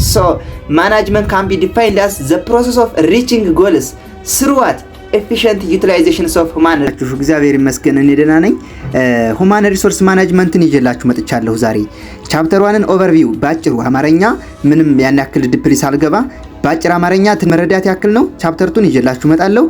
So management can be defined as the process of reaching goals through what efficient utilization of human resources. እግዚአብሔር ይመስገን እኔ ደህና ነኝ። ሁማን ሪሶርስ ማኔጅመንትን ይዤላችሁ መጥቻለሁ ዛሬ። ቻፕተር 1ን ኦቨርቪው ባጭሩ አማርኛ ምንም ያን ያክል ዲፕሊ ሳልገባ ባጭር አማርኛ ተመረዳት ያክል ነው ቻፕተር 2ን ይዤላችሁ መጣለሁ።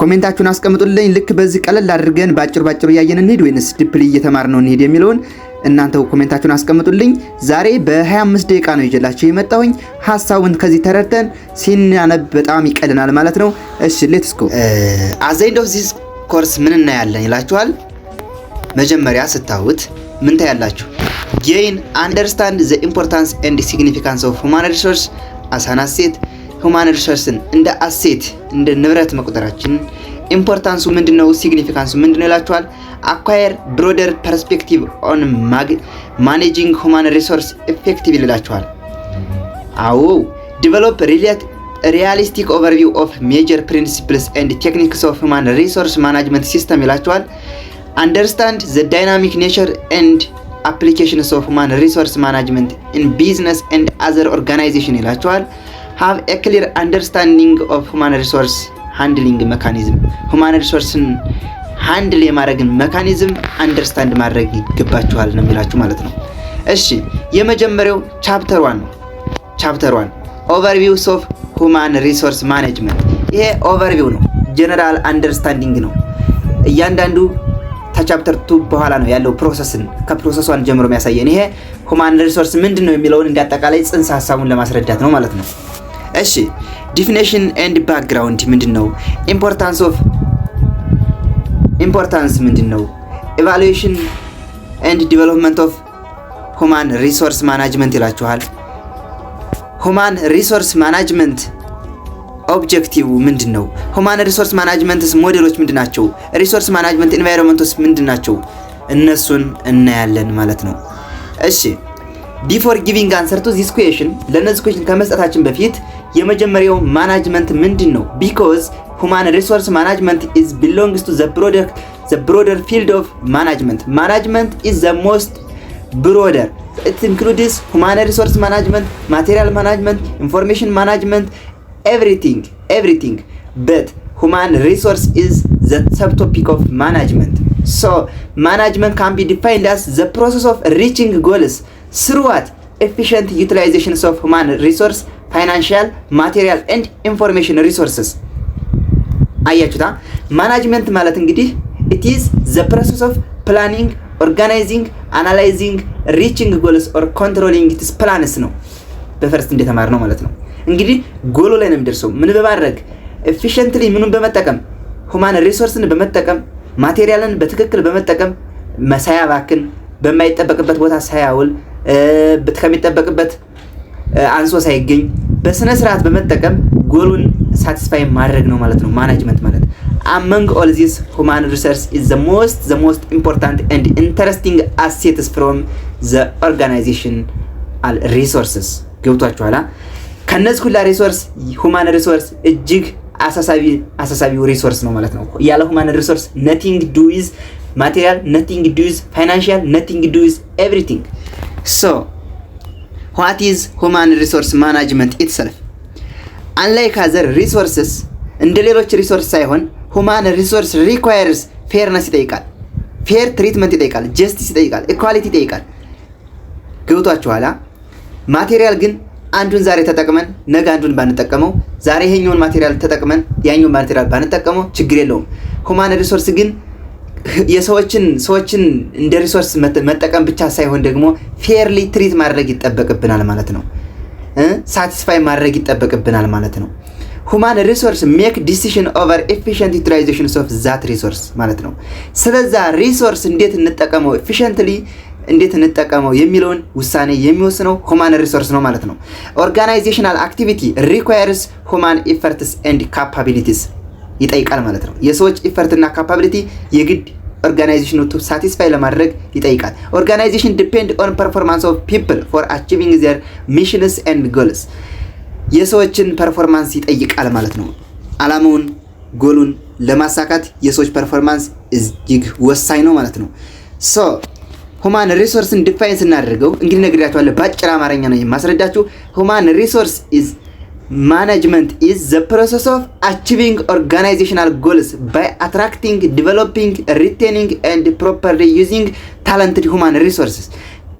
ኮሜንታችሁን አስቀምጡልኝ። ልክ በዚህ ቀለል አድርገን ባጭሩ ያየን እንሂድ ወይንስ ዲፕሊ እየተማርነው እንሂድ የሚለውን እናንተው ኮሜንታችሁን አስቀምጡልኝ። ዛሬ በ25 ደቂቃ ነው ይዤላችሁ የመጣሁኝ። ሐሳቡን ከዚህ ተረድተን ሲናነብ በጣም ይቀልናል ማለት ነው። እሺ ሌትስ ጎ። at the end of this course ምን እናያለን ይላችኋል። መጀመሪያ ስታዩት ምን ታያላችሁ? gain understand the importance and significance of human resource as an asset. human resourceን እንደ asset እንደ ንብረት መቁጠራችን ኢምፖርታንሱ ምንድነው? ሲግኒፊካንሱ ምንድነው ይላችኋል። acquire broader perspective on managing human resource effectively ይላችኋል። አዎ develop realistic overview of major principles and techniques of human resource management system ይላችኋል። understand the dynamic nature and applications of human resource management in business and other organization ይላችኋል። have a clear understanding of human resource handling mechanism. human resource ሃንድል የማድረግን ሜካኒዝም አንደርስታንድ ማድረግ ይገባችኋል ነው የሚላችሁ ማለት ነው። እሺ የመጀመሪያው ቻፕተር 1 ነው። ቻፕተር 1 ኦቨርቪውስ ኦፍ ሁማን ሪሶርስ ማኔጅመንት። ይሄ ኦቨርቪው ነው፣ ጀነራል አንደርስታንዲንግ ነው። እያንዳንዱ ከቻፕተር 2 በኋላ ነው ያለው ፕሮሰስን ከፕሮሰሷን ጀምሮ የሚያሳየን። ይሄ ሁማን ሪሶርስ ምንድነው የሚለውን እንዲያጠቃላይ ጽንሰ ሐሳቡን ለማስረዳት ነው ማለት ነው። እሺ ዲፊኒሽን ኤንድ ባክግራውንድ ምንድነው? ኢምፖርታንስ ምንድነው? ኢቫሉዌሽን ኤንድ ዲቨሎፕመንት ኦፍ ሁማን ሪሶርስ ማኔጅመንት ይላችኋል። ሁማን ሪሶርስ ማኔጅመንት ኦብጀክቲቭ ምንድነው? ሁማን ሪሶርስ ማኔጅመንትስ ሞዴሎች ምንድናቸው? ሪሶርስ ማኔጅመንት ኢንቫይሮንመንትስ ምንድናቸው? እነሱን እናያለን ማለት ነው። እሺ ቢፎር ጊቪንግ አንሰር ቱ ዚስ ኩዌሽን ለነዚህ ኩዌሽን ከመስጠታችን በፊት የመጀመሪያው ማኔጅመንት ምንድነው? ቢኮዝ human resource management is belongs to the broader field of management. Management is the most broader. It includes human resource management, material management, information management, everything. But human resource is the subtopic of management. So management can be defined as the process of reaching goals through what? Efficient utilization of human resource, financial, material and information resources. አያችሁታ ማኔጅመንት ማለት እንግዲህ it is the process of planning, organizing, analyzing, reaching goals or controlling its plans ነው። በፈርስት እንደተማር ነው ማለት ነው። እንግዲህ ጎሉ ላይ ነው የሚደርሰው ምን በማድረግ efficiently ምኑን በመጠቀም human resourceን በመጠቀም ማቴሪያልን በትክክል በመጠቀም ሳያባክን በማይጠበቅበት ቦታ ሳያውል ከሚጠበቅበት አንሶ ሳይገኝ በስነ ስርዓት በመጠቀም ጎሉን ሳቲስፋይ ማድረግ ነው ማለት ነው። ማኔጅመንት ማለት among all these human resource is the most important and interesting assets from the organization resources ገብቷችኋል? ከነዚህ ሁሉ ሪሶርስ ሁማን ሪሶርስ እጅግ አሳሳቢው ሪሶርስ ነው ማለት ነው። ያለ ሁማን ሪሶርስ nothing do is material, nothing do is financial, nothing do is everything. So what is human resource management itself? unlike other resources እንደ ሌሎች ሪሶርስ ሳይሆን human resource requires fairness ይጠይቃል፣ fair treatment ይጠይቃል፣ justice ይጠይቃል፣ equality ይጠይቃል። ገብቷችኋል? ማቴሪያል ግን አንዱን ዛሬ ተጠቅመን ነገ አንዱን ባንጠቀመው ዛሬ ይሄኛውን ማቴሪያል ተጠቅመን ያኛውን ማቴሪያል ባንጠቀመው ችግር የለውም። human resource ግን ሰዎችን እንደ ሪሶርስ መጠቀም ብቻ ሳይሆን ደግሞ ፌርሊ ትሪት ማድረግ ይጠበቅብናል ማለት ነው። ሳቲስፋይ ማድረግ ይጠበቅብናል ማለት ነው። ሁማን ሪሶርስ ሜክ ዲሲዥን ኦቨር ኤፊሺየንት ዩቲላይዜሽን ኦፍ ዛት ሪሶርስ ማለት ነው። ስለዛ ሪሶርስ እንዴት እንጠቀመው ኤፊሺየንትሊ እንዴት እንጠቀመው የሚለውን ውሳኔ የሚወስነው ሁማን ሪሶርስ ነው ማለት ነው። ኦርጋናይዜሽናል አክቲቪቲ ሪኳየርስ ሁማን ኤፈርትስ ኤንድ ካፓቢሊቲስ ይጠይቃል ማለት ነው። የሰዎች ኤፈርት እና ካፓቢሊቲ የግድ ኦርጋናይዜሽኑ ቱ ሳቲስፋይ ለማድረግ ይጠይቃል። ኦርጋናይዜሽን ዲፔንድ ኦን ፐርፎርማንስ ኦፍ ፒፕል ፎር አቺቪንግ ዜር ሚሽንስ ኤንድ ጎልስ የሰዎችን ፐርፎርማንስ ይጠይቃል ማለት ነው። አላማውን ጎሉን ለማሳካት የሰዎች ፐርፎርማንስ እጅግ ወሳኝ ነው ማለት ነው። ሶ ሁማን ሪሶርስን ዲፋይን ስናደርገው እንግዲህ ነግሬያችኋለሁ። በአጭር አማርኛ ነው የማስረዳችሁ። ሁማን ሪሶርስ ኢዝ ማኔጅመንት ኢዝ ዘ ፕሮሰስ ኦፍ አቺቪንግ ኦርጋናይዜሽናል ጎልስ ባይ አትራክቲንግ ዲቨሎፒንግ ሪቴኒንግ ኤንድ ፕሮፐርሊ ዩዚንግ ታለንትድ ሁማን ሪሶርስስ።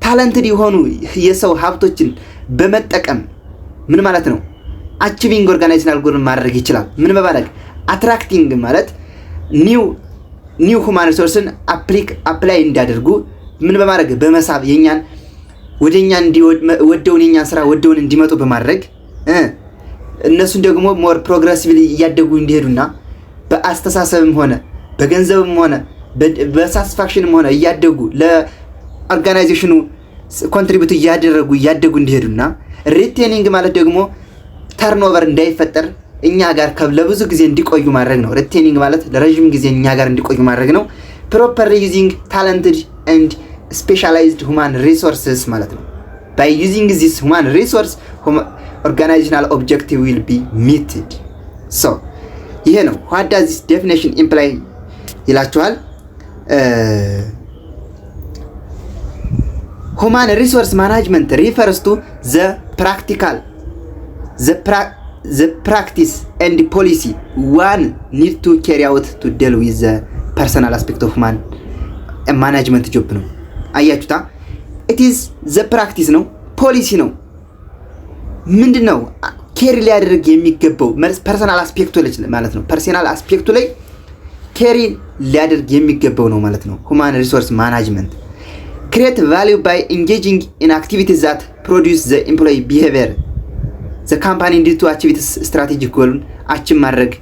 ታለንትድ የሆኑ የሰው ሀብቶችን በመጠቀም ምን ማለት ነው? አቺቪንግ ኦርጋናይዜሽናል ጎል ማድረግ ይችላል። ምን በማድረግ አትራክቲንግ ማለት ኒው ሁማን ሪሶርስን አፕላይ እንዲያደርጉ ምን በማድረግ በመሳብ የኛን ወደኛ ወደውን የኛን ስራ ወደውን እንዲመጡ በማድረግ እነሱን ደግሞ ሞር ፕሮግሬሲቭሊ እያደጉ እንዲሄዱና በአስተሳሰብም ሆነ በገንዘብም ሆነ በሳቲስፋክሽንም ሆነ እያደጉ ለኦርጋናይዜሽኑ ኮንትሪቢዩት እያደጉ እንዲሄዱና ሪቴኒንግ ማለት ደግሞ ተርኖቨር እንዳይፈጠር እኛ ጋር ለብዙ ጊዜ እንዲቆዩ ማድረግ ነው። ሪቴኒንግ ማለት ለረጅም ጊዜ እኛ ጋር እንዲቆዩ ማድረግ ነው። ፕሮፐርሊ ዩዚንግ ታለንትድ ኤንድ ስፔሻላይዝድ ሁማን ሪሶርስስ ማለት ነው። ባይ ዩዚንግ ዚስ ሁማን ሪሶርስ organizational objective will be met. So ይሄ ነው what does this definition imply ይላችኋል። human resource management refers to the practice and policy one need to carry out to deal with the personal aspect of human management job ነው። አያችሁታ it is the practice ነው፣ ፖሊሲ ነው። ምንድነው ኬሪ ሊያደርግ የሚገባው ፐርሰናል አስፔክቱ ላይ ማለት ነው። ፐርሰናል አስፔክቱ ላይ ኬሪ ሊያደርግ የሚገባው ነው ማለት ነው። ሁማን ሪሶርስ ማናጅመንት ክሬት ቫልዩ ባይ ኢንጌጂንግ ኢን አክቲቪቲስ ዛት ፕሮዲዩስ ዘ ኤምፕሎይ ቢሄቪየር ዘ ካምፓኒ ኒድ ቱ አቺቭ ኢትስ ስትራቴጂክ ጎልን አቺቭ ማድረግ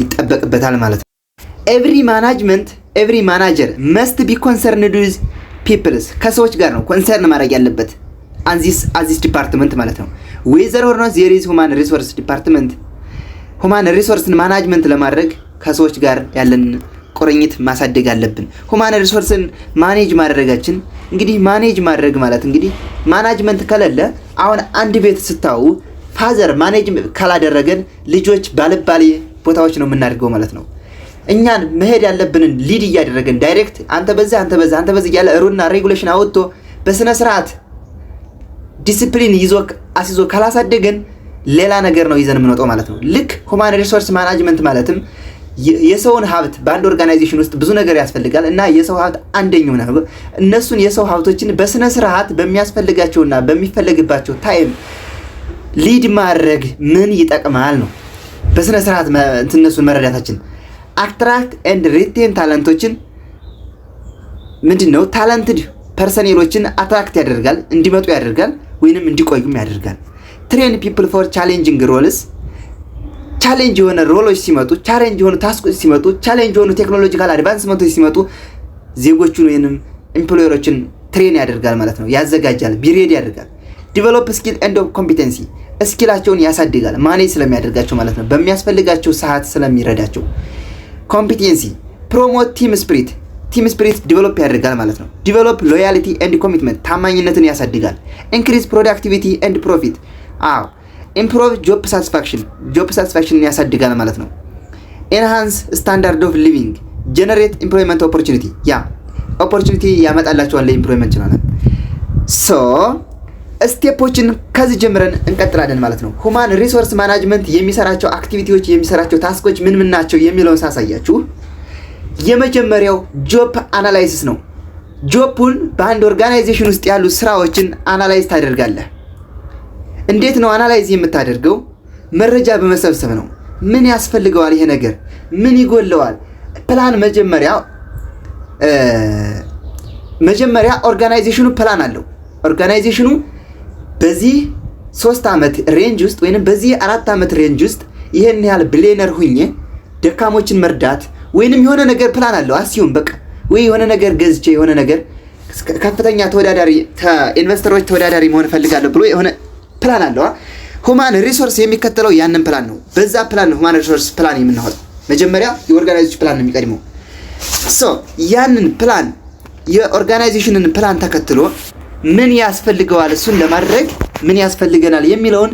ይጠበቅበታል ማለት ነው። ኤቭሪ ማናጀር መስት ቢ ኮንሰርንድ ዊዝ ፒፕልስ ከሰዎች ጋር ነው ኮንሰርን ማድረግ ያለበት አዚስ ዲፓርትመንት ማለት ነው። ዌዘር ኦር ኖት ዜር ኢዝ ሁማን ሪሶርስ ዲፓርትመንት ሁማን ሪሶርስን ማናጅመንት ለማድረግ ከሰዎች ጋር ያለን ቁርኝት ማሳደግ አለብን። ሁማን ሪሶርስን ማኔጅ ማድረጋችን እንግዲህ ማኔጅ ማድረግ ማለት እንግዲህ ማናጅመንት ከሌለ አሁን አንድ ቤት ስታዩ ፋዘር ማኔጅ ካላደረገን ልጆች ባልባሌ ቦታዎች ነው የምናደርገው ማለት ነው። እኛን መሄድ ያለብንን ሊድ እያደረገን ዳይሬክት አንተ በዛ ያለ ሩልና ሬጉሌሽን አውጥቶ በስነ ስርዓት ዲሲፕሊን ይዞ አስይዞ ካላሳደገን ሌላ ነገር ነው ይዘን የምንወጣው ማለት ነው። ልክ ሁማን ሪሶርስ ማናጅመንት ማለትም የሰውን ሀብት በአንድ ኦርጋናይዜሽን ውስጥ ብዙ ነገር ያስፈልጋል እና የሰው ሀብት አንደኛው ነው። እነሱን የሰው ሀብቶችን በስነ ስርዓት በሚያስፈልጋቸውና በሚፈልግባቸው ታይም ሊድ ማድረግ ምን ይጠቅማል ነው። በስነ ስርዓት እነሱን መረዳታችን አትራክት ኤንድ ሪቴን ታለንቶችን ምንድነው ታለንትድ ፐርሰኔሎችን አትራክት ያደርጋል፣ እንዲመጡ ያደርጋል ወይንም እንዲቆዩም ያደርጋል። ትሬን ፒፕል ፎር ቻሌንጂንግ ሮልስ ቻሌንጅ የሆነ ሮሎች ሲመጡ፣ ቻሌንጅ የሆኑ ታስኮች ሲመጡ፣ ቻሌንጅ የሆኑ ቴክኖሎጂካል አድቫንስመንቶች ሲመጡ ዜጎቹን ወይንም ኤምፕሎየሮችን ትሬን ያደርጋል ማለት ነው፣ ያዘጋጃል፣ ቢሬድ ያደርጋል። ዲቨሎፕ ስኪል ኤንድ ኮምፒተንሲ ስኪላቸውን ያሳድጋል፣ ማኔጅ ስለሚያደርጋቸው ማለት ነው፣ በሚያስፈልጋቸው ሰዓት ስለሚረዳቸው። ኮምፒተንሲ ፕሮሞት ቲም ስፒሪት ዲቨሎፕ ያደርጋል ማለት ነው። ዲቨሎፕ ሎያሊቲ ኤንድ ኮሚትመንት ታማኝነትን ያሳድጋል። ኢንክሪዝ ፕሮዳክቲቪቲ ኤንድ ፕሮፊት ኢምፕሮቭ ጆብ ሳቲስፋክሽንን ያሳድጋል ማለት ነው። ኤንሃንስ ስታንዳርድ ኦፍ ሊቪንግ ጀነሬት ኤምፕሎይመንት ኦፖርቹኒቲ ኦፖርቹኒቲ ያመጣላቸዋል ለኤምፕሎይመንት ይችላል። ሶ ስቴፖችን ከዚህ ጀምረን እንቀጥላለን ማለት ነው። ሁማን ሪሶርስ ማናጅመንት የሚሰራቸው አክቲቪቲዎች የሚሰራቸው ታስኮች ምን ናቸው የሚለውን ሳሳያችሁ የመጀመሪያው ጆብ አናላይሲስ ነው። ጆቡን በአንድ ኦርጋናይዜሽን ውስጥ ያሉ ስራዎችን አናላይዝ ታደርጋለህ። እንዴት ነው አናላይዝ የምታደርገው? መረጃ በመሰብሰብ ነው። ምን ያስፈልገዋል? ይሄ ነገር ምን ይጎለዋል? ፕላን መጀመሪያ ኦርጋናይዜሽኑ ፕላን አለው። ኦርጋናይዜሽኑ በዚህ 3 ዓመት ሬንጅ ውስጥ ወይንም በዚህ 4 ዓመት ሬንጅ ውስጥ ይሄን ያህል ቢሊየነር ሁኜ ደካሞችን መርዳት ወይንም የሆነ ነገር ፕላን አለው። አስዩም በቃ ወይ የሆነ ነገር ገዝቼ የሆነ ነገር ከፍተኛ ተወዳዳሪ ኢንቨስተሮች ተወዳዳሪ መሆን ፈልጋለሁ ብሎ የሆነ ፕላን አለው። ሁማን ሪሶርስ የሚከተለው ያንን ፕላን ነው። በዛ ፕላን ነው ሁማን ሪሶርስ ፕላን የምናወጣው። መጀመሪያ የኦርጋናይዜሽን ፕላን ነው የሚቀድመው። ያንን ፕላን የኦርጋናይዜሽንን ፕላን ተከትሎ ምን ያስፈልገዋል፣ እሱን ለማድረግ ምን ያስፈልገናል የሚለውን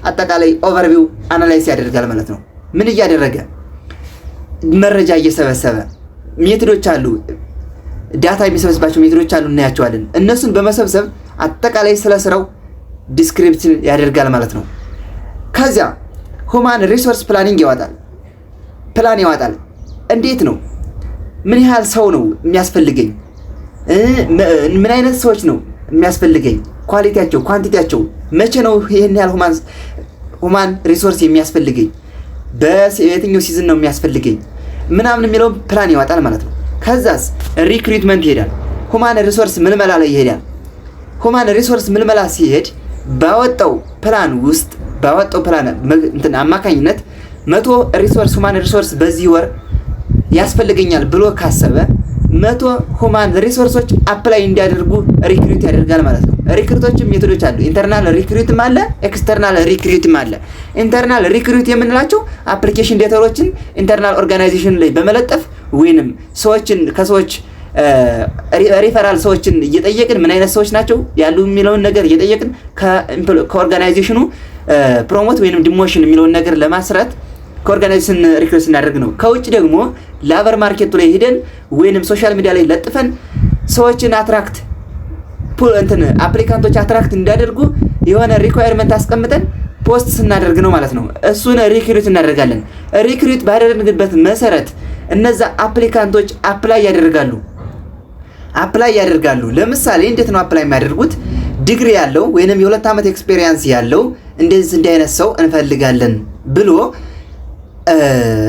አጠቃላይ ኦቨርቪው አናላይዝ ያደርጋል ማለት ነው። ምን እያደረገ መረጃ እየሰበሰበ ሜቶዶች አሉ። ዳታ የሚሰበስባቸው ሜትዶች አሉ እናያቸዋለን። እነሱን በመሰብሰብ አጠቃላይ ስለ ስራው ዲስክሪፕሽን ያደርጋል ማለት ነው። ከዚያ ሁማን ሪሶርስ ፕላኒንግ ያወጣል። ፕላን ያወጣል። እንዴት ነው? ምን ያህል ሰው ነው የሚያስፈልገኝ? ምን አይነት ሰዎች ነው የሚያስፈልገኝ? ኳሊቲያቸው፣ ኳንቲቲያቸው፣ መቼ ነው ይሄን ያህል ሁማን ሪሶርስ የሚያስፈልገኝ? በየትኛው ሲዝን ነው የሚያስፈልገኝ? ምናምን የሚለውን ፕላን ያወጣል ማለት ነው። ከዛስ ሪክሩትመንት ይሄዳል። ሁማን ሪሶርስ ምልመላ ላይ ይሄዳል። ሁማን ሪሶርስ ምልመላ ሲሄድ ባወጣው ፕላን አማካኝነት 100 ሪሶርስ ሁማን ሪሶርስ በዚህ ወር ያስፈልገኛል ብሎ ካሰበ 100 ሁማን ሪሶርሶች አፕላይ እንዲያደርጉ ሪክሩት ያደርጋል ማለት ነው። ሪክሩቶችም ሜቶዶች አሉ። ኢንተርናል ሪክሩትም አለ፣ ኤክስተርናል ሪክሩትም አለ። ኢንተርናል ሪክሩት የምንላቸው አፕሊኬሽን ዴታዎችን ኢንተርናል ኦርጋናይዜሽን ላይ በመለጠፍ ወይንም ከሰዎች ሪፈራል ሰዎችን እየጠየቅን ምን አይነት ሰዎች ናቸው ያሉ የሚለውን ነገር እየጠየቅን ከኦርጋናይዜሽኑ ፕሮሞት ወይንም ዲሞሽን የሚለውን ነገር ለማስራት ከኦርጋናይዜሽን ሪክሩት እናደርግ ነው። ከውጭ ደግሞ ላበር ማርኬቱ ላይ ሄደን ወይንም ሶሻል ሚዲያ ላይ ለጥፈን ሰዎችን አትራክት አፕሊካንቶች አትራክት እንዲያደርጉ የሆነ ሪኳየርመንት አስቀምጠን ፖስት ስናደርግ ነው ማለት ነው። እሱን ሪክሩት እናደርጋለን። ሪክሩት ባደረግንበት መሰረት እነዛ አፕሊካንቶች አፕላይ ያደርጋሉ። ለምሳሌ እንዴት ነው አፕላይ የሚያደርጉት? ዲግሪ ያለው ወይንም የ2 ዓመት ኤክስፒሪየንስ ያለው እንዲህ አይነት ሰው እንፈልጋለን ብሎ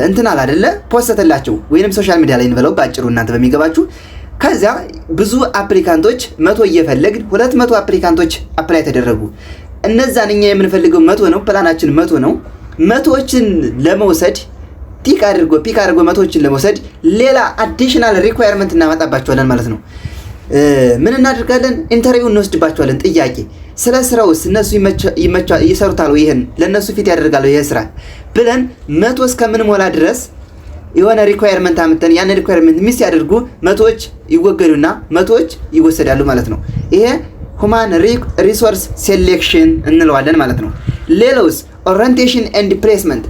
እንትናል አይደለ? ፖስተላቸው ወይንም ሶሻል ሚዲያ ላይ እንበለው ባጭሩ እናንተ በሚገባችሁ። ከዛ ብዙ አፕሊካንቶች 100 እየፈለግን 200 አፕሊካንቶች አፕላይ ተደረጉ። እነዛን እኛ የምንፈልገው 100 ነው፣ ፕላናችን 100 ነው። 100ዎችን ለመውሰድ ፒክ አድርጎ 100ዎችን ለመውሰድ ሌላ አዲሽናል ሪኳየርመንት እናመጣባቸዋለን ማለት ነው። ምን እናደርጋለን? ኢንተርቪው እንወስድባቸዋለን። ጥያቄ ስለ ስራውስ እነሱ ይሰሩታል፣ ይሄን ለነሱ ፊት ያደርጋሉ ይሄ ስራ ብለን 100 እስከምንሞላ ድረስ የሆነ ሪኳየርመንት አምጥተን ያን ሪኳየርመንት ሚስ ያደርጉ 100ዎች ይወገዱና 100ዎች ይወሰዳሉ ማለት ነው። ይሄ ሁማን ሪሶርስ ሴሌክሽን እንለዋለን ማለት ነው። ሌላውስ ኦሪየንቴሽን ኤንድ ፕሌስመንት።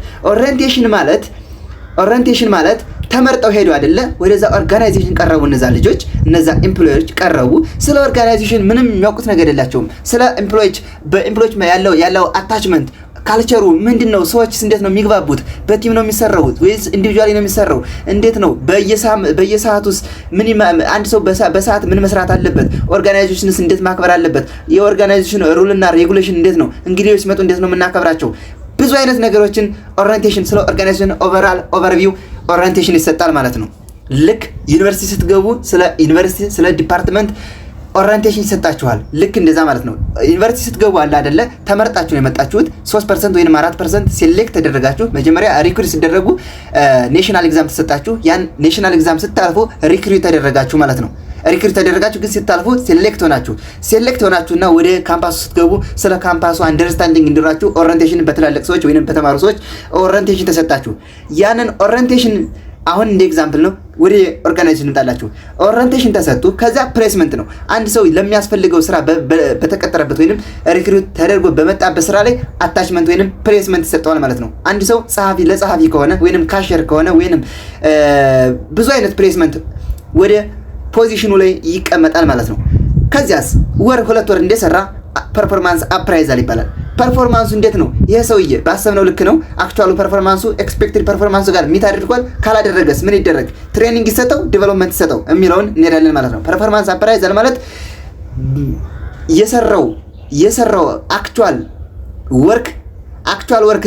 ኦሪየንቴሽን ማለት ተመርጠው ሄዱ አይደለ? ወደዛ ኦርጋናይዜሽን ቀረቡ። እነዛ ኤምፕሎየሮች ቀረቡ። ስለ ኦርጋናይዜሽን ምንም የሚያውቁት ነገር የላቸውም። ስለ ኤምፕሎይዎች በኤምፕሎይዎች ያለው አታችመንት ካልቸሩ ምንድነው? ሰዎች እንዴት ነው የሚግባቡት? በቲም ነው የሚሰራውት ወይስ ኢንዲቪጁዋሊ ነው የሚሰራው? እንዴት ነው በየሰዓቱስ አንድ ሰው በሰዓት ምን መስራት አለበት? ኦርጋናይዜሽንስ እንዴት ማክበር አለበት? የኦርጋናይዜሽን ሩልና ሬጉሌሽን እንዴት ነው? እንግዲህ ሲመጡ እንዴት ነው የምናከብራቸው? ብዙ አይነት ነገሮችን ኦሪየንቴሽን ስለ ኦርጋናይዜሽን ኦቨርቪው ኦሪየንቴሽን ይሰጣል ማለት ነው። ልክ ዩኒቨርሲቲ ስትገቡ ስለ ዩኒቨርሲቲ ስለ ዲፓርትመንት ኦሪየንቴሽን ይሰጣችኋል። ልክ እንደዛ ማለት ነው። ዩኒቨርሲቲ ስትገቡ አለ አይደለ? ተመርጣችሁ ነው የመጣችሁት። 3% ወይንም 4% ሴሌክት ተደረጋችሁ። መጀመሪያ ሪክሩት ሲደረጉ ኔሽናል ኤግዛም ተሰጣችሁ። ያን ኔሽናል ኤግዛም ስታልፉ ሪክሩት ተደረጋችሁ ማለት ነው። ሪክሩት ተደረጋችሁ ግን ሲታልፉ ሴሌክት ሆናችሁና ወደ ካምፓሱ ስትገቡ ስለ ካምፓሱ አንደርስታንዲንግ እንዲኖራችሁ ኦሪየንቴሽን በትላልቅ ሰዎች ወይንም በተማሩ ሰዎች ኦሪየንቴሽን ተሰጣችሁ። ያንን ኦሪየንቴሽን አሁን እንደ ኤግዛምፕል ነው ወደ ኦርጋናይዜሽን እንጣላችሁ። ኦሪየንቴሽን ተሰጡ። ከዛ ፕሌስመንት ነው። አንድ ሰው ለሚያስፈልገው ስራ በተቀጠረበት ወይንም ሪክሩት ተደርጎ በመጣበት ስራ ላይ አታችመንት ወይንም ፕሌስመንት ይሰጠዋል ማለት ነው። አንድ ሰው ለጸሐፊ ከሆነ ወይንም ካሸር ከሆነ ወይንም ብዙ አይነት ፕሌስመንት ወደ ፖዚሽኑ ላይ ይቀመጣል ማለት ነው። ከዚያስ 2 ወር እንደሰራ ፐርፎርማንስ አፕራይዛል ይባላል። ፐርፎርማንሱ እንዴት ነው? ይሄ ሰውዬ ባሰብነው ልክ ነው? አክቹዋሊ ፐርፎርማንሱ ኤክስፔክትድ ፐርፎርማንሱ ጋር ሚት አድርጓል? ካላደረገስ ምን ይደረግ? ትሬኒንግ ይሰጠው፣ ዴቨሎፕመንት ይሰጠው የሚለውን እንሄዳለን ማለት ነው። ፐርፎርማንስ አፕራይዛል ማለት የሰራው አክቹዋል ወርክ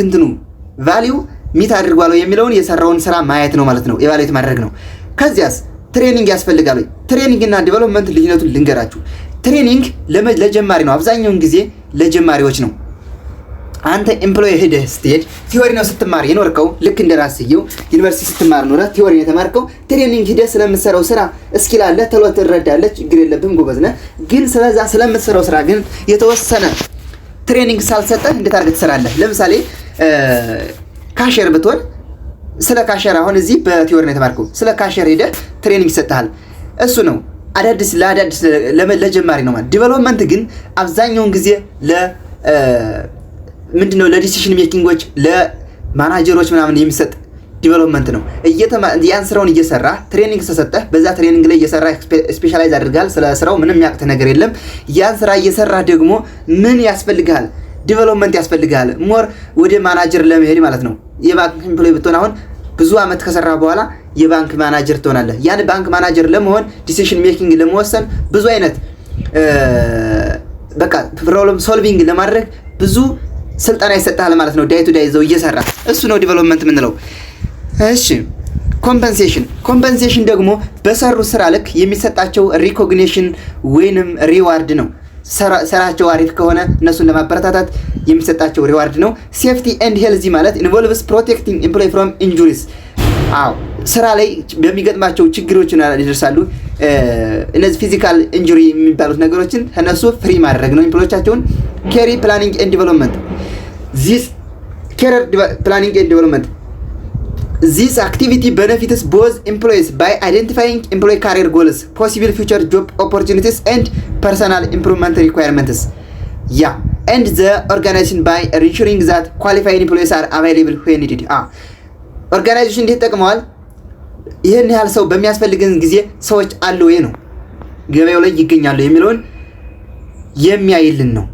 እንትኑ ቫልዩ ሚት አድርጓል የሚለውን የሰራውን ስራ ማየት ነው ማለት ነው። ኢቫሉዌት ማድረግ ነው። ከዚያስ ትሬኒንግ ያስፈልጋል። ትሬኒንግ እና ዴቨሎፕመንት ልዩነቱን ልንገራችሁ። ትሬኒንግ ለጀማሪ ነው። አብዛኛውን ጊዜ ለጀማሪዎች ነው። አንተ ኤምፕሎይ ሄደህ ስትሄድ ቲዮሪ ነው ስትማር የኖርከው። ልክ እንደራስየው ዩኒቨርሲቲ ስትማር ኖረ ቲዮሪ ነው የተማርከው። ትሬኒንግ ሄደህ ስለምትሰራው ስራ እስኪል አለ ተሎ ትረዳለህ፣ ችግር የለብህም፣ ጎበዝ ነህ። ግን ስለዛ ስለምትሰራው ስራ ግን የተወሰነ ትሬኒንግ ሳልሰጠህ እንዴት አድርገህ ትሰራለህ? ለምሳሌ ካሸር ብትሆን ስለ ካሸር አሁን እዚህ በቲዮሪ ነው የተማርከው። ስለ ካሸር ሄደህ ትሬኒንግ ይሰጥሃል። እሱ ነው አዳዲስ ለጀማሪ ነው ማለት። ዲቨሎፕመንት ግን አብዛኛውን ጊዜ ምንድነው ለዲሲሽን ሜኪንጎች ለማናጀሮች ምናምን የሚሰጥ ዲቨሎፕመንት ነው። ያን ስራውን እየሰራ ትሬኒንግ ተሰጠህ፣ በዛ ትሬኒንግ ላይ እየሰራ ስፔሻላይዝ አድርጋል። ስለ ስራው ምንም ያቅተህ ነገር የለም። ያን ስራ እየሰራ ደግሞ ምን ያስፈልጋል? ዲቨሎፕመንት ያስፈልጋል። ሞር ወደ ማናጀር ለመሄድ ማለት ነው። የባንክ ኤምፕሎይ ብትሆን አሁን ብዙ አመት ከሰራ በኋላ የባንክ ማናጀር ትሆናለህ። ያን ባንክ ማናጀር ለመሆን ዲሲሽን ሜኪንግ ለመወሰን ብዙ አይነት በቃ ፕሮብለም ሶልቪንግ ለማድረግ ብዙ ስልጠና ይሰጣል ማለት ነው። ዳይ ቱ ዳይ ዘው እየሰራ እሱ ነው ዲቨሎፕመንት የምንለው። እሺ ኮምፐንሴሽን ደግሞ በሰሩ ስራ ልክ የሚሰጣቸው ሪኮግኒሽን ወይንም ሪዋርድ ነው። ስራቸው አሪፍ ከሆነ እነሱን ለማበረታታት የሚሰጣቸው ሪዋርድ ነው። ሴፍቲ ኤንድ ሄልዚ ማለት ኢንቮልቭስ ፕሮቴክቲንግ ኤምፕሎይ ፍሮም ኢንጁሪስ። አዎ ስራ ላይ በሚገጥማቸው ችግሮችን ይደርሳሉ። እነዚህ ፊዚካል ኢንጁሪ የሚባሉት ነገሮችን ከነሱ ፍሪ ማድረግ ነው ኤምፕሎዮቻቸውን። ኬሪ ፕላኒንግ ኤንድ ዲቨሎፕመንት This activity benefits both employees by identifying employee career goals, possible future job opportunities, and personal improvement requirements. And the organization by ensuring that qualified employees are available when needed. ኦርጋናይዜሽን እንዴት ጠቅመዋል? ይህን ያህል ሰው በሚያስፈልገን ጊዜ ሰዎች አሉ ወይ ነው ገበያው ላይ ይገኛሉ የሚለውን የሚያይልን ነው።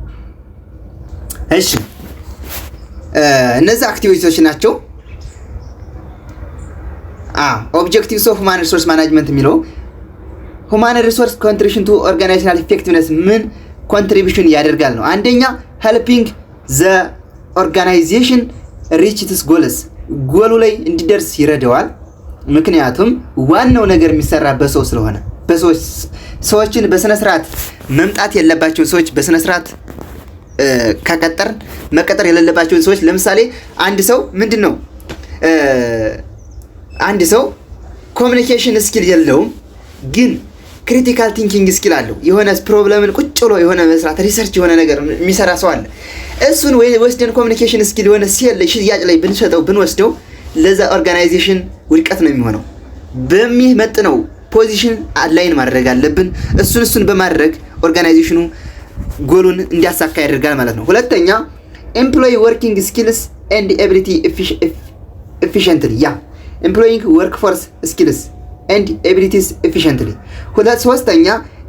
እሺ እነዚህ አክቲቪቲዎች ናቸው። ኦብጀክቲቭስ ኦፍ ሁማን ሪሶርስ ማናጅመንት የሚለው ሁማን ሪሶርስ ኮንትሪቢዩሽን ቱ ኦርጋናይዜሽናል ኢፌክቲቭነስ ምን ኮንትሪቢዩሽን ያደርጋል ነው። አንደኛ ሄልፒንግ ዘ ኦርጋናይዜሽን ሪች ኢትስ ጎልስ፣ ጎሉ ላይ እንዲደርስ ይረዳዋል። ምክንያቱም ዋናው ነገር የሚሰራ በሰው ስለሆነ ሰዎችን በስነ ስርዓት መምጣት የለባቸው ሰዎች በስነ ስርዓት መቀጠር የሌለባቸው ሰዎች ለምሳሌ አንድ ሰው ኮሚኒኬሽን ስኪል የለውም ግን ክሪቲካል ቲንኪንግ ስኪል አለው። የሆነ ፕሮብለምን ቁጭ ብሎ የሆነ መስራት ሪሰርች የሆነ ነገር የሚሰራ ሰው አለ። እሱን ወስደን ኮሚኒኬሽን ስኪል የሆነ ሽያጭ ላይ ብንወስደው ለዛ ኦርጋናይዜሽን ውድቀት ነው የሚሆነው። በሚመጥነው ፖዚሽን አላይን ማድረግ አለብን። እሱን በማድረግ ኦርጋናይዜሽኑ ጎሉን እንዲያሳካ ያደርጋል ማለት ነው። ሁለተኛ ኤምፕሎይ ወርኪንግ ስኪልስ ኤንድ ኤቢሊቲ ኤፊሽንትሊ ኤምፕሎይንግ ወርክፎርስ ስኪልስ ኤንድ ኤቢሊቲስ ኤፊሽንትሊ። ሶስተኛ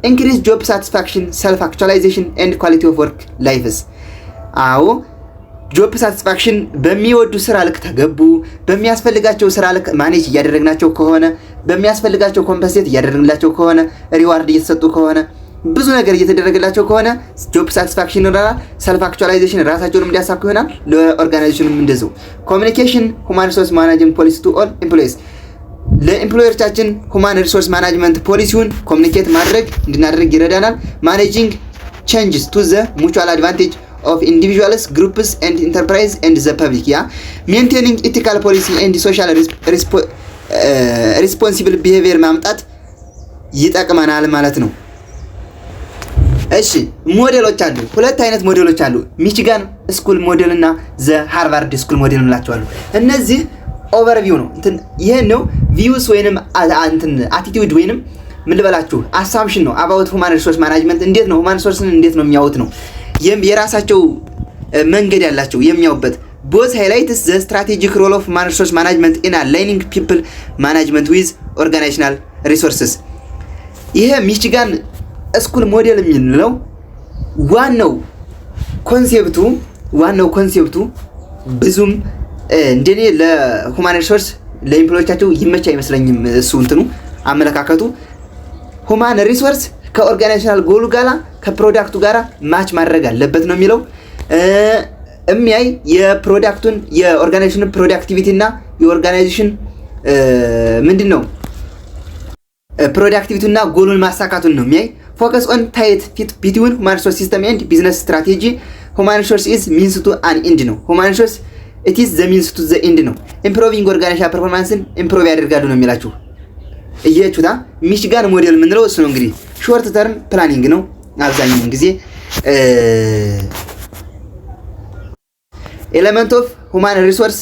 ኢንክሪዝ ጆብ ሳቲስፋክሽን ሰልፍ አክቹዋላይዜሽን ኤንድ ኳሊቲ ኦፍ ወርክ ላይፍስ። ጆብ ሳቲስፋክሽን በሚወዱ ስራ ልክ ተገቡ፣ በሚያስፈልጋቸው ስራ ልክ ማኔጅ እያደረግናቸው ከሆነ፣ በሚያስፈልጋቸው ኮምፐንሴት እያደረግንላቸው ከሆነ፣ ሪዋርድ እየተሰጡ ከሆነ፣ ብዙ ነገር እየተደረገላቸው ከሆነ ጆብ ሳቲስፋክሽን ይኖራል። ሰልፍ አክቹዋላይዜሽን ራሳቸውንም እንዲያሳኩ ይሆናል፣ ለኦርጋናይዜሽኑም እንደዚሁ። ኮሚኒኬሽን ሁማን ሪሶርስ ማናጅመንት ፖሊሲ ቱ ኦል ኤምፕሎይስ፣ ለኤምፕሎየሮቻችን ሁማን ሪሶርስ ማናጅመንት ፖሊሲውን ኮሚኒኬት እንድናደርግ ይረዳናል። ማኔጂንግ ቼንጅስ ቱ ዘ ሙቹዋል አድቫንቴጅ of individuals, groups and enterprise and the public. Maintaining ethical policy and social responsible behavior ማምጣት ይጠቅመናል ማለት ነው። እሺ ሞዴሎች አሉ። ሁለት አይነት ሞዴሎች አሉ። ሚቺጋን ስኩል ሞዴል እና ዘ ሃርቫርድ ስኩል ሞዴል እንላቸዋለን። እነዚህ ኦቨርቪው ነው። ይሄ ነው ቪውስ ወይንም አቲቲዩድ ወይንም ምን ልበላችሁ አሳምፕሽን ነው about human resource management። እንዴት ነው human resource እንዴት ነው የሚያዩት ነው። የራሳቸው መንገድ ያላቸው የሚያዩበት both highlights the strategic role of human resource management in aligning people management with organizational resources። ይሄ ሚቺጋን ስኩል ሞዴል የሚለው ዋናው ኮንሴፕቱ ብዙም እንደኔ ለሁማን ሪሶርስ ለኤምፕሎዮቻቸው ይመች አይመስለኝም። እሱ አመለካከቱ ሁማን ሪሶርስ ከኦርጋናይዜሽናል ጎሉ ጋራ ከፕሮዳክቱ ጋራ ማች ማድረግ አለበት ነው የሚለው። የሚያይ የፕሮዳክቱን የኦርጋናይዜሽን ፕሮዳክቲቪቲ እና የኦርጋናይዜሽን ምንድነው ፕሮዳክቲቪቲ እና ጎሉን ማሳካቱን ነው የሚያይ። ፎከስ ኦን ታይት ፊት ቢትዊን ሁማን ሪሶርስ ሲስተም ኤንድ ቢዝነስ ስትራቴጂ። ሁማን ሪሶርስ ኢዝ ሚንስ ቱ አን ኤንድ ነው። ሁማን ሪሶርስ ኢት ኢዝ ዘ ሚንስ ቱ ዘ ኤንድ ነው። ኢምፕሮቪንግ ኦርጋናይዜሽናል ፐርፎርማንስን ኢምፕሮቭ ያደርጋሉ ነው የሚላችሁ። እየቹታ ሚቺጋን ሞዴል የምንለው እሱ ነው። እንግዲህ ሾርት ተርም ፕላኒንግ ነው አብዛኛውን ጊዜ። ኤሌመንት ኦፍ ሁማን ሪሶርስ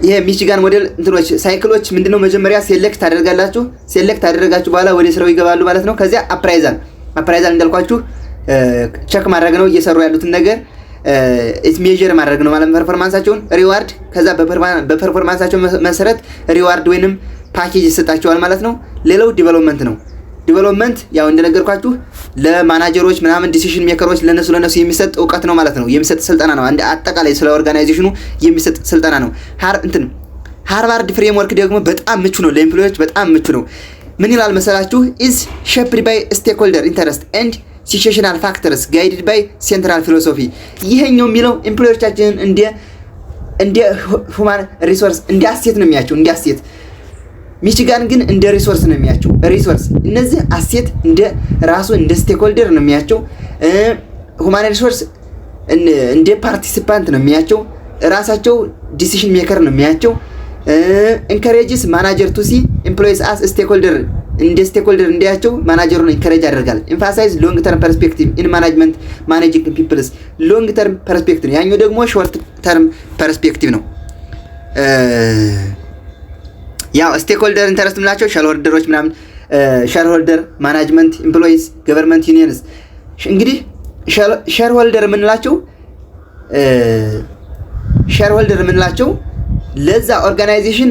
ይሄ ሚቺጋን ሞዴል ሳይክሎች ምንድነው? መጀመሪያ ሴሌክት ታደርጋላችሁ። ሴሌክት ታደርጋችሁ በኋላ ወደ ስራው ይገባሉ ማለት ነው። ከዚያ አፕራይዛል እንዳልኳችሁ ቸክ ማድረግ ነው እየሰሩ ያሉትን ነገር። ሜጀር ማድረግ ነው ማለት ፐርፎርማንሳቸውን ሪዋርድ ከዛ በፐርፎርማንሳቸው መሰረት ሪዋርድ ወይንም ፓኬጅ ይሰጣቸዋል ማለት ነው። ሌላው ዲቨሎፕመንት ነው። ዲቨሎፕመንት ያው እንደነገርኳችሁ ለማናጀሮች ምናምን ዲሲዥን ሜከሮች ለነሱ የሚሰጥ እውቀት ነው ማለት ነው። የሚሰጥ ስልጠና ነው። አንድ አጠቃላይ ስለ ኦርጋናይዜሽኑ የሚሰጥ ስልጠና ነው። ሃርቫርድ ፍሬምወርክ ደግሞ በጣም ምቹ ነው፣ ለኤምፕሎዮች በጣም ምቹ ነው። ምን ይላል መሰላችሁ? ኢዝ ሼፕድ ባይ ስቴክሆልደር ኢንተረስት ኤንድ ሲቹዌሽናል ፋክተርስ ጋይድድ ባይ ሴንትራል ፊሎሶፊ። ይሄኛው የሚለው ኤምፕሎዮቻችንን እንደ ሁማን ሪሶርስ እንደ አሴት ነው የሚያቸው፣ እንደ አሴት። ሚቺጋን ግን እንደ ሪሶርስ ነው የሚያቸው። ሪሶርስ እነዚህ አሴት እንደ ራሱ እንደ ስቴክሆልደር ነው የሚያቸው። ሁማን ሪሶርስ እንደ ፓርቲሲፓንት ነው የሚያቸው። ራሳቸው ዲሲዥን ሜከር ነው የሚያቸው። ኢንካሬጅስ ማናጀር ቱ ሲ ኤምፕሎይስ አስ ስቴክሆልደር እንደ ስቴክሆልደር እንዲያቸው ማናጀሩን ኢንካሬጅ ያደርጋል። ኤምፋሳይዝ ሎንግ ተርም ፐርስፔክቲቭ ኢን ማኔጅመንት ማኔጂንግ ፒፕልስ። ሎንግ ተርም ፐርስፔክቲቭ ያኛው ደግሞ ሾርት ተርም ፐርስፔክቲቭ ነው። ያው ስቴክሆልደር ኢንተረስት ምላቸው ሼርሆልደሮች ምናምን ሼርሆልደር ማናጅመንት ኤምፕሎይስ ገቨርንመንት ዩኒየንስ። እንግዲህ ሼርሆልደር የምንላቸው ለዛ ኦርጋናይዜሽን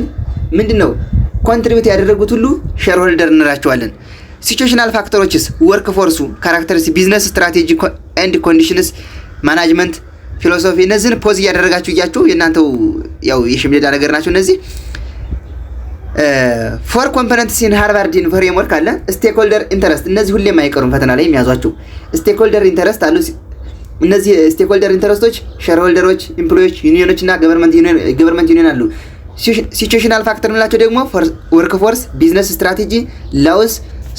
ምንድነው ኮንትሪቢዩት ያደረጉት ሁሉ ሼርሆልደር እንላቸዋለን። ሲቹዌሽናል ፋክተሮችስ ወርክ ፎርሱ፣ ካራክተርስ፣ ቢዝነስ ስትራቴጂ ኤንድ ኮንዲሽንስ፣ ማናጅመንት ፊሎሶፊ። እነዚህን ፖዝ እያደረጋችሁ የእናንተው ያው የሽምደዳ ነገር ናቸው እነዚህ። ፎር ኮምፖነንትስ ኢን ሃርቫርድ ፍሬምወርክ አለ። ስቴክሆልደር ኢንተረስት፣ እነዚህ ሁሌም አይቀሩም ፈተና ላይ የሚያዟቸው። ስቴክሆልደር ኢንተረስት አሉ። እነዚህ ስቴክሆልደር ኢንተረስቶች ሼርሆልደሮች፣ ኤምፕሎዮች፣ ዩኒየኖች እና ገቨርንመንት ዩኒየን አሉ። ሲቹዌሽናል ፋክተር የምንላቸው ደግሞ ወርክ ፎርስ፣ ቢዝነስ ስትራቴጂ፣ ላውስ፣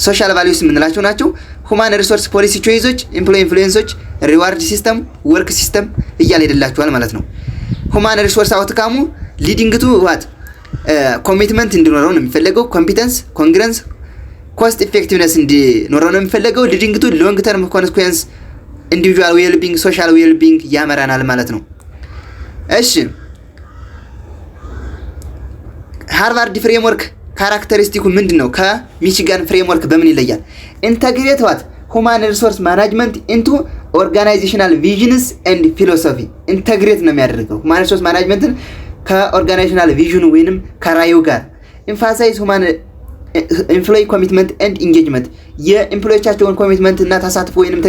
ሶሻል ቫልዩስ የምንላቸው ናቸው። ሁማን ሪሶርስ ፖሊሲ ቾይዞች፣ ኤምፕሎይ ኢንፍሉዌንሶች፣ ሪዋርድ ሲስተም፣ ወርክ ሲስተም እያለ ሄድላችኋል ማለት ነው። ሁማን ሪሶርስ አውትካሙ ሊዲንግ ቱ ዋት ኮሚትመንት እንዲኖረው ነው የሚፈለገው። ኮምፒተንስ፣ ኮንግረንስ፣ ኮስት ኢፌክቲቭነስ እንዲኖረው ነው የሚፈለገው። ሊዲንግ ቱ ሎንግ ተርም ኮንሲኩዌንስ ኢንዲቪጁዋል ዌልቢንግ፣ ሶሻል ዌልቢንግ ያመራናል ማለት ነው። እሺ ሃርቫርድ ፍሬምወርክ ካራክተሪስቲኩ ምንድነው? ከሚቺጋን ፍሬምወርክ በምን ይለያል? ኢንተግሬት ዋት ሁማን ሪሶርስ ማናጅመንት ኢንቱ ኦርጋናይዜሽናል ቪዥንስ ኤንድ ፊሎሶፊ። ኢንተግሬት ነው የሚያደርገው ሁማን ሪሶርስ ማናጅመንትን ከኦርጋናይዜሽናል ቪዥኑ ወይንም ከራዩ ጋር። ኤምፋሳይዝ ሁማን ኤምፕሎይ ኮሚትመንት ኤንድ ኢንጌጅመንት፣ የኤምፕሎዮቻቸውን ኮሚትመንት እና ተሳትፎ ወይንም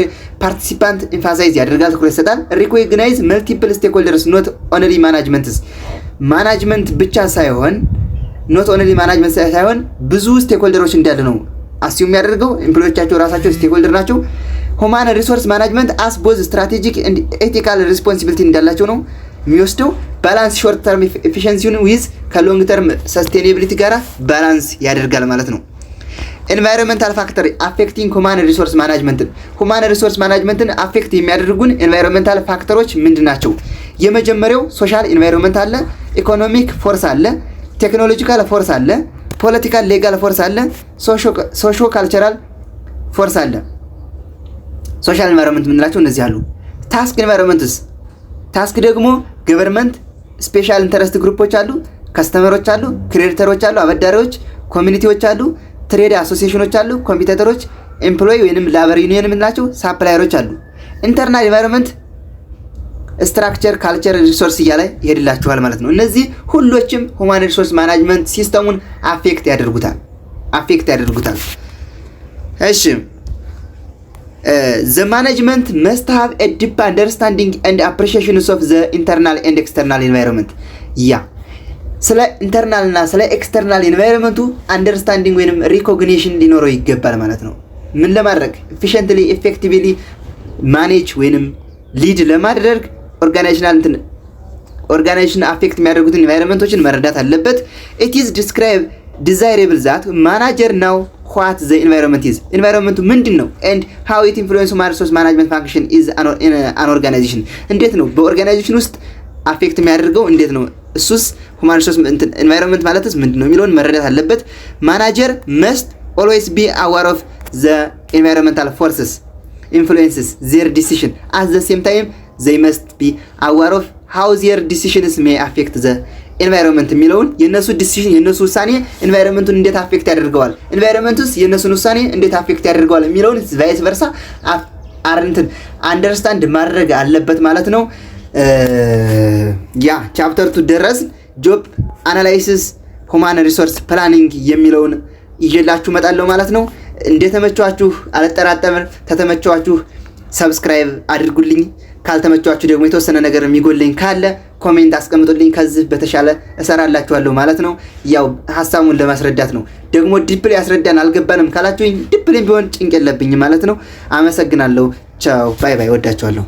ፓርቲሲፓንት ኤምፋሳይዝ ያደርጋል፣ ትኩረት ይሰጣል። ሪኮግናይዝ መልቲፕል ስቴክሆልደርስ ኖት ኦንሊ ማናጅመንትስ፣ ማናጅመንት ብቻ ሳይሆን ኖት ኦንሊ ማናጅመንት ሳይሆን ብዙ ስቴክሆልደሮች እንዳለ ነው አስዩም የሚያደርገው። ኤምፕሎዮቻቸው ራሳቸው ስቴክሆልደር ናቸው። ሁማን ሪሶርስ ማናጅመንት አስ ቦዝ ስትራቴጂክ ኤንድ ኤቲካል ሪስፖንሲቢሊቲ እንዳላቸው ነው የሚወስደው። ባላንስ ሾርት ተርም ኤፊሺየንሲውን ዊዝ ከሎንግ ተርም ሰስቴኔቢሊቲ ጋር ባላንስ ያደርጋል ማለት ነው። ኤንቫይሮንመንታል ፋክተር አፌክቲንግ ሁማን ሪሶርስ ማናጅመንትን፣ ሁማን ሪሶርስ ማናጅመንትን አፌክት የሚያደርጉን ኤንቫይሮንመንታል ፋክተሮች ምንድን ናቸው? የመጀመሪያው ሶሻል ኢንቫይሮንመንት አለ፣ ኢኮኖሚክ ፎርስ አለ፣ ቴክኖሎጂካል ፎርስ አለ፣ ፖለቲካል ሌጋል ፎርስ አለ፣ ሶሾ ካልቸራል ፎርስ አለ። ሶሻል ኢንቫይሮንመንት የምንላቸው እነዚህ አሉ። ታስክ ኢንቫይሮንመንትስ፣ ታስክ ደግሞ ገቨርንመንት ስፔሻል ኢንተረስት ግሩፖች አሉ፣ ከስተመሮች አሉ፣ ክሬዲተሮች አሉ፣ አበዳሪዎች፣ ኮሚኒቲዎች አሉ፣ ትሬድ አሶሲዬሽኖች አሉ፣ ኮምፒቲተሮች፣ ኤምፕሎይ ወይንም ላበር ዩኒየን የምንላቸው ሳፕላየሮች አሉ። ኢንተርናል ኢንቫይሮንመንት ስትራክቸር፣ ካልቸር፣ ሪሶርስ እያለ ይሄድላችኋል ማለት ነው። እነዚህ ሁሎችም ሁማን ሪሶርስ ማናጅመንት ሲስተሙን አፌክት ያደርጉታል። እሺ the management must have a deep understanding and appreciation of the internal and external environment። ስለ ኢንተርናል እና ስለ ኤክስተርናል ኢንቫይሮንመንቱ አንደርስታንዲንግ ወይንም ሪኮግኒሽን ሊኖረው ይገባል ማለት ነው። ምን ለማድረግ ኤፊሺየንትሊ ኤፌክቲቭሊ ማኔጅ ወይንም ሊድ ለማድረግ ኦርጋናይዜሽን አፌክት የሚያደርጉትን ኢንቫይሮንመንቶችን መረዳት አለበት። it is desirable that manager know what the environment is፣ ኢንቫይሮንመንቱ ምንድነው and how it influence human resource management function is an organization። እንዴት ነው በኦርጋናይዜሽን ውስጥ አፌክት የሚያደርገው እንዴት ነው? እሱስ ሁማን ሪሶርስ ኢንቫይሮንመንት ማለትስ ምንድነው የሚለውን መረዳት አለበት። ማናጀር must always be aware of the environmental forces influences their decision at the same time they must be aware of how their decisions may affect the environment የሚለውን የነሱ ዲሲዥን የነሱ ውሳኔ ኢንቫይሮንመንቱን እንዴት አፌክት ያደርገዋል፣ ኢንቫይሮንመንቱስ የነሱን ውሳኔ እንዴት አፌክት ያደርገዋል የሚለውን ቫይስ ቨርሳ አንደርስታንድ ማድረግ አለበት ማለት ነው። ያ ቻፕተር 2 ደረስ ጆብ አናላይሲስ ሁማን ሪሶርስ ፕላኒንግ የሚለውን ይዤላችሁ መጣለሁ ማለት ነው። እንደተመቻችሁ አልጠራጠርም። ተተመቻችሁ ሰብስክራይብ አድርጉልኝ። ካልተመቻችሁ ደግሞ የተወሰነ ነገር የሚጎልኝ ካለ ኮሜንት አስቀምጡልኝ። ከዚህ በተሻለ እሰራላችኋለሁ ማለት ነው። ያው ሐሳቡን ለማስረዳት ነው። ደግሞ ዲፕሊ ያስረዳን አልገባንም ካላችሁኝ ዲፕሊ ቢሆን ጭንቅ የለብኝ ማለት ነው። አመሰግናለሁ። ቻው ባይ ባይ። ወዳችኋለሁ።